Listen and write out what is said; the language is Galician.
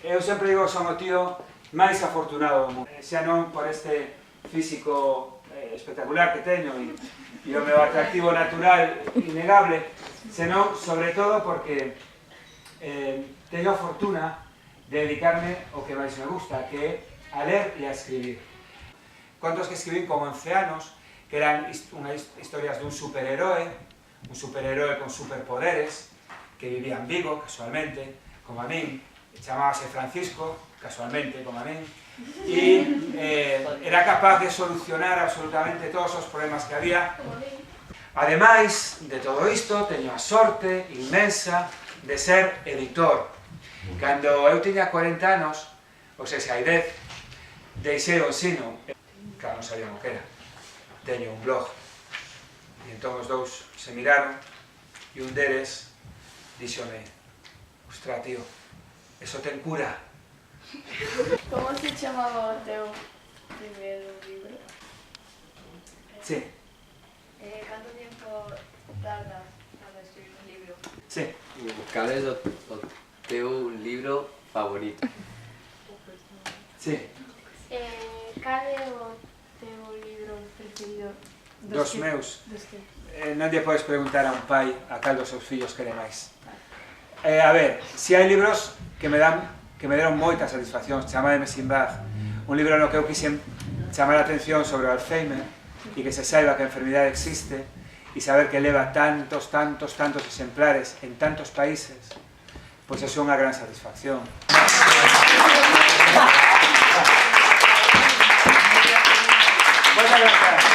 Eu sempre digo que son o tío máis afortunado do mundo. Xa non por este físico espectacular que teño e o meu atractivo natural innegable, senón, sobre todo, porque teño a fortuna de dedicarme ao que máis me gusta, que é a ler e a escribir. Contos que escribín con 11 anos, que eran historias dun superheroe con superpoderes, que vivía en Vigo, casualmente, como a min, chamábase Francisco, casualmente, como a min, e era capaz de solucionar absolutamente todos os problemas que había. Ademais de todo isto, teño a sorte inmensa de ser editor. Cando eu tiña 40 anos, ou seja, hai 10, deixei o ensino, claro, non sabían o que era. Teño un blog, e entón os dous se miraron, e un deles díxome: ostra, tío, eso ten cura. Como se chamaba o teu primeiro libro? Sí. Canto tempo tardas para escribir un libro? Sí. Cal é o teu libro favorito? Sí. Cal é o teu libro preferido? Dos meus. Non lle podes preguntar a un pai a cal dos seus fillos quere máis. A ver, si hai libros que me deron moita satisfacción, chamademe Sinbad, un libro no que eu quixen chamar a atención sobre o Alzheimer e que se saiba que a enfermidade existe e saber que leva tantos exemplares en tantos países, pois é unha gran satisfacción. Moitas grazas.